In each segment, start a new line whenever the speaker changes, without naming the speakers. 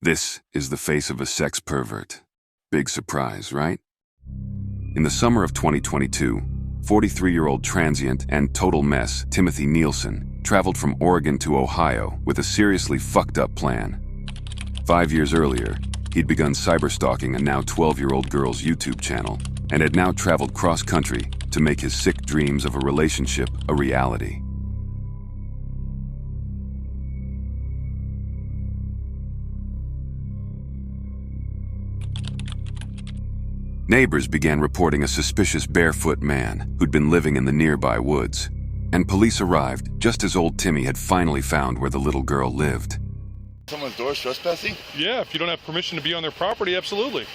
This is the face of a sex pervert. Big surprise, right? In the summer of 2022, 43-year-old transient and total mess Timothy Nielsen traveled from Oregon to Ohio with a seriously fucked up plan. 5 years earlier, he'd begun cyberstalking a now 12-year-old girl's YouTube channel and had now traveled cross-country to make his sick dreams of a relationship a reality. Neighbors began reporting a suspicious barefoot man who'd been living in the nearby woods, and police arrived just as old Timmy had finally found where the little girl lived.
Someone's door trespassing?
Yeah, if you don't have permission to be on their property, absolutely.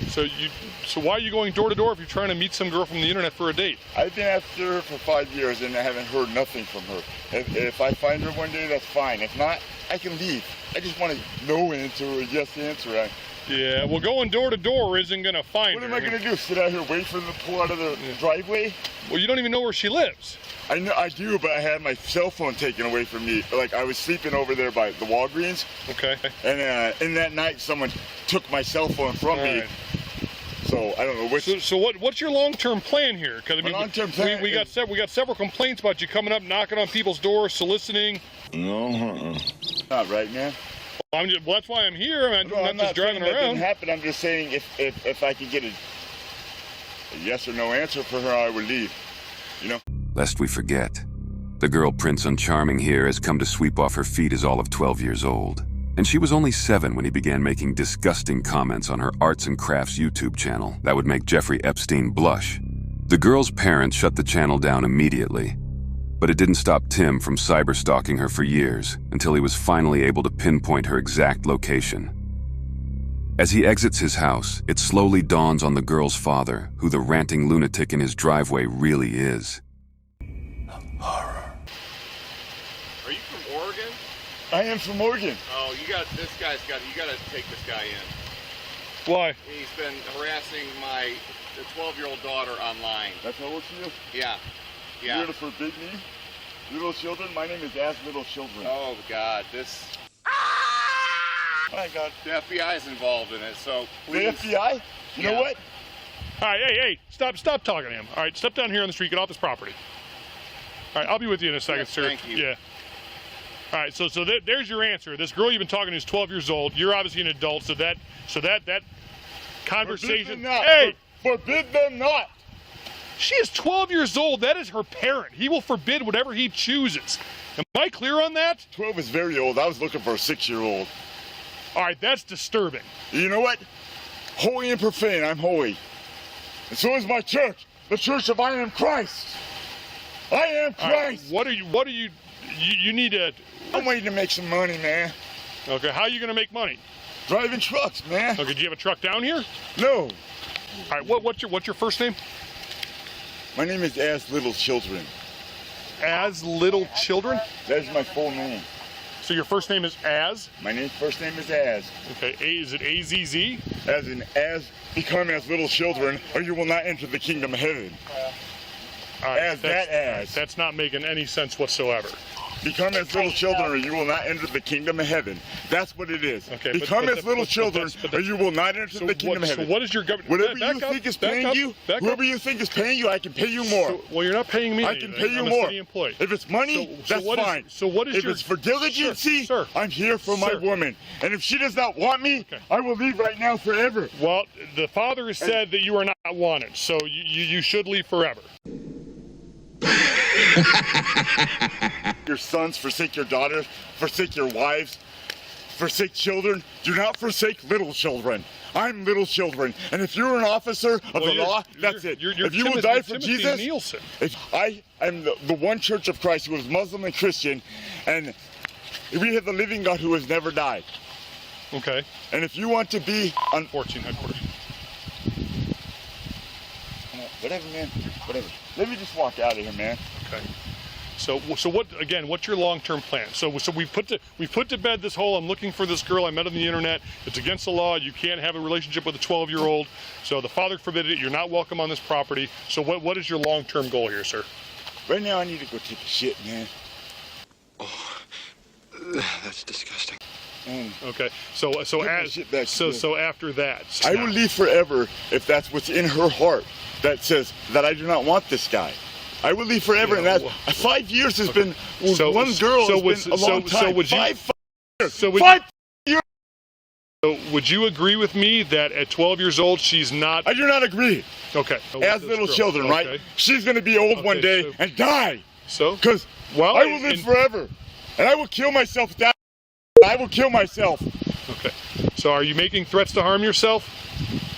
So why are you going door to door if you're trying to meet some girl from the internet for a date?
I've been after her for 5 years and I haven't heard nothing from her. If I find her one day, that's fine. If not, I can leave. I just want a no answer or a yes answer.
Yeah, well, going door to door isn't going to find her.
What am I going to do? Sit out here, wait for them to pull out of the driveway?
Well, you don't even know where she lives.
I know I do, but I had my cell phone taken away from me. Like, I was sleeping over there by the Walgreens.
Okay.
And in that night, someone took my cell phone from me.
Right.
So I don't know which.
So what's your long-term plan here? Because I mean,
long-term plan
we got several complaints about you coming up, knocking on people's doors, soliciting.
No, not right, man.
Well, that's why I'm here. I'm not just driving
around. That didn't
around.
happen. I'm just saying if I could get a yes or no answer for her, I would leave. You know.
Lest we forget, the girl Prince Uncharming here has come to sweep off her feet as all of 12 years old. And she was only 7 when he began making disgusting comments on her arts and crafts YouTube channel that would make Jeffrey Epstein blush. The girl's parents shut the channel down immediately, but it didn't stop Tim from cyberstalking her for years until he was finally able to pinpoint her exact location. As he exits his house, it slowly dawns on the girl's father who the ranting lunatic in his driveway really is.
Horror.
Are you from Oregon?
I am from Oregon.
Oh, you gotta take this guy in.
Why?
He's been harassing the 12-year-old daughter online.
That's how old she is?
Yeah.
You're gonna forbid me? Little children? My name is As Little Children.
Oh God, this.
Oh my God.
The FBI is involved in it, so
The
please.
FBI? You know what?
All right, hey, stop talking to him. All right, step down here on the street, get off this property. All right, I'll be with you in a second,
Yes,
sir.
thank you.
Yeah. All right, so there's your answer. This girl you've been talking to is 12 years old. You're obviously an adult, so that conversation.
Forbid them not.
Hey,
Forbid them not.
she is 12 years old. That is her parent. He will forbid whatever he chooses. Am I clear on that?
12 is very old. I was looking for a 6-year-old.
All right, that's disturbing.
You know what? Holy and profane, I'm holy. And so is my church, the Church of I Am Christ. I am Christ.
All right, what are you need to.
I'm waiting to make some money, man.
Okay, how are you going to make money?
Driving trucks, man.
Okay, do you have a truck down here?
No.
All right, what's your first name?
My name is As Little Children.
As Little Children?
That is my full name.
So your first name is Az?
My first name is Az.
Okay, is it A-Z-Z?
As in, become as little children, or you will not enter the kingdom of heaven.
All right,
As that as.
That's not making any sense whatsoever.
Become as little children, or you will not enter the kingdom of heaven. That's what it is.
Okay,
Become as little children, or you will not enter the kingdom of heaven.
So what is your government?
Whatever you think is paying you, whoever you think is paying you, I can pay you more.
Well, you're not paying me.
I can pay you
I'm
more.
A city employee.
If it's money, that's fine.
So what is
if
your?
it's for diligency,
Sir,
I'm here for my
Sir.
woman. And if she does not want me, I will leave right now forever.
Well, the father has said that you are not wanted, so you should leave forever.
Your sons forsake your daughters, forsake your wives, forsake children. Do not forsake little children. I'm little children. And if you're an officer of the law, that's it. If you will die for
Timothy
Jesus,
Nielsen.
if I am the one church of Christ who is Muslim and Christian, and we have the living God who has never died.
Okay.
And if you want to be on
14 headquarters.
whatever, man, whatever. Let me just walk out of here, man.
Okay. So what? Again, what's your long-term plan? So we put to bed this whole I'm looking for this girl I met on the internet. It's against the law. You can't have a relationship with a 12-year-old. So the father forbid it. You're not welcome on this property. So what is your long-term goal here, sir?
Right now, I need to go take a shit, man.
Oh, that's disgusting.
Okay. So after that,
I will leave forever if that's what's in her heart that says that I do not want this guy. I will leave forever, and that 5 years has been one girl has been a long time.
Would you,
5 years.
So would,
5 years.
So would you agree with me that at 12 years old she's not?
I do not agree.
Okay.
As little children, right? She's going to be old one day and die.
So?
Because I will live forever, and I will kill myself. I will kill myself.
Okay. So are you making threats to harm yourself?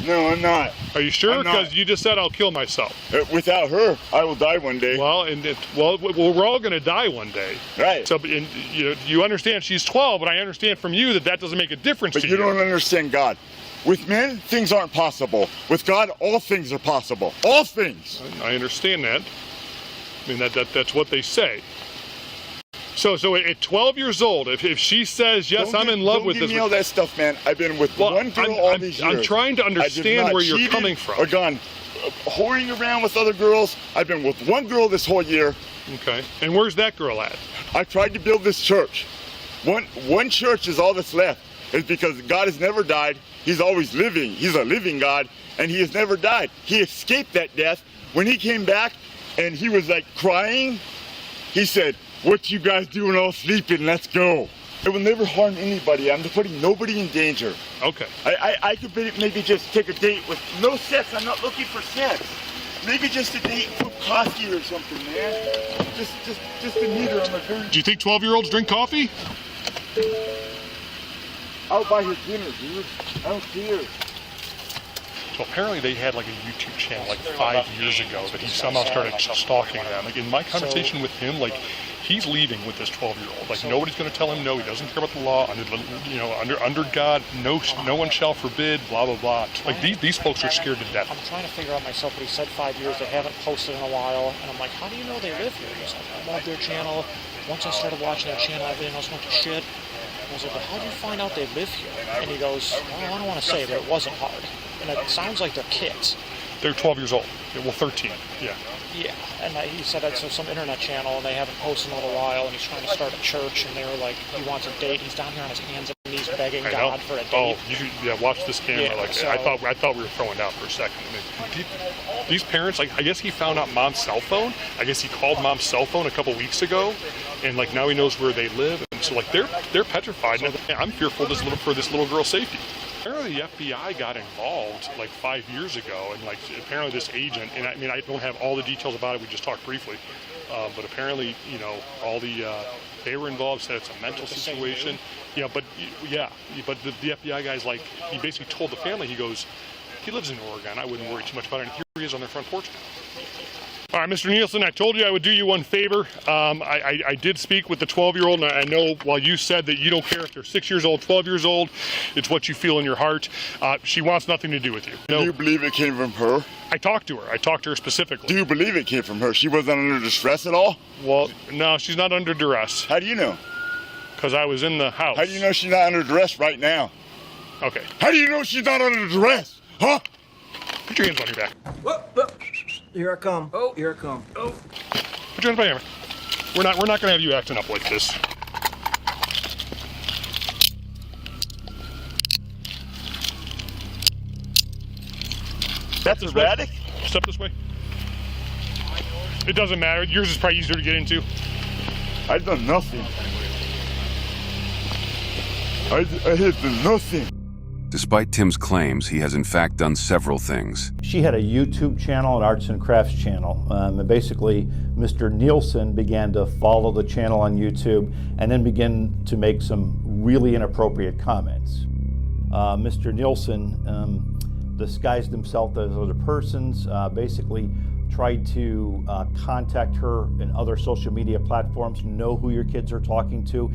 No, I'm not.
Are you sure? Because you just said I'll kill myself.
Without her, I will die one day.
Well, we're all going to die one day.
Right.
So, you understand she's 12, but I understand from you that doesn't make a difference to you.
But you don't understand God. With men, things aren't possible. With God, all things are possible. All things.
I understand that. I mean, that's what they say. So at 12 years old, if she says, yes, I'm in love with this.
Don't give me all that stuff, man. I've been with one girl all these years.
I'm trying to understand where you're coming from.
Or gone whoring around with other girls. I've been with one girl this whole year.
Okay. And where's that girl at?
I tried to build this church. One church is all that's left. It's because God has never died. He's always living. He's a living God, and he has never died. He escaped that death. When he came back and he was like crying, he said, "What you guys doing all sleeping? Let's go." I will never harm anybody. I'm putting nobody in danger.
Okay.
I could maybe just take a date with no sex. I'm not looking for sex. Maybe just a date for coffee or something, man. Just to meet her on the very.
Do you think 12-year-olds drink coffee?
I'll buy her dinner, dude. I don't care.
So apparently they had like a YouTube channel like 5 years ago that he somehow started stalking them. Like in my conversation with him, like he's leaving with this 12-year-old. Like nobody's going to tell him no. He doesn't care about the law. Under God, no one shall forbid. Blah blah blah. Like these folks are scared to death.
I'm trying to figure out myself, but he said 5 years. They haven't posted in a while, and I'm like, how do you know they live here? He's like, I love their channel. Once I started watching their channel, everything else went to shit. I was like, well, how do you find out they live here? And he goes, well, I don't want to say, but it wasn't hard. And it sounds like they're kids.
They're 12 years old. Well, 13. Yeah.
Yeah. And he said that's some internet channel, and they haven't posted in a little while, and he's trying to start a church, and they were like, he wants a date. He's down here on his hands and knees begging God for a date.
Oh, watch this camera.
Yeah,
I thought we were throwing out for a second. I mean, these parents, like, I guess he found out mom's cell phone. I guess he called mom's cell phone a couple weeks ago, and like now he knows where they live, and so like they're petrified. And I'm fearful for this little girl's safety. Apparently the FBI got involved like 5 years ago, and like apparently this agent, and I mean I don't have all the details about it, we just talked briefly, but apparently they were involved, said it's a mental situation. But the FBI guy's like, he basically told the family, he goes, he lives in Oregon, I wouldn't worry too much about it, and here he is on their front porch now. All right, Mr. Nielsen, I told you I would do you one favor. I did speak with the 12-year-old, and I know while you said that you don't care if they're 6 years old, 12 years old, it's what you feel in your heart. She wants nothing to do with you.
Do you believe it came from her?
I talked to her. I talked to her specifically.
Do you believe it came from her? She wasn't under distress at all?
Well, no, she's not under duress.
How do you know?
Because I was in the house.
How do you know she's not under duress right now?
Okay.
How do you know she's not under duress? Huh?
Put your hands on your back.
Whoa. Here I come. Oh, here I come. Oh.
Put your hands on my hammer. We're not going to have you acting up like this.
That's erratic?
Step this way. It doesn't matter. Yours is probably easier to get into.
I've done nothing. I have done nothing.
Despite Tim's claims, he has in fact done several things.
She had a YouTube channel, an arts and crafts channel, and basically Mr. Nielsen began to follow the channel on YouTube and then begin to make some really inappropriate comments. Mr. Nielsen disguised himself as other persons, basically tried to contact her in other social media platforms, know who your kids are talking to,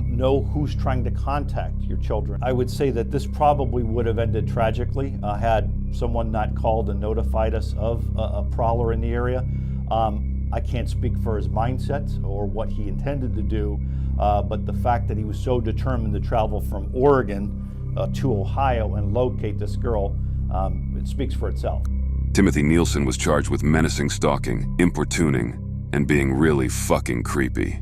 know who's trying to contact your children. I would say that this probably would have ended tragically had someone not called and notified us of a prowler in the area. I can't speak for his mindset or what he intended to do, but the fact that he was so determined to travel from Oregon to Ohio and locate this girl, it speaks for itself.
Timothy Nielsen was charged with menacing stalking, importuning, and being really fucking creepy.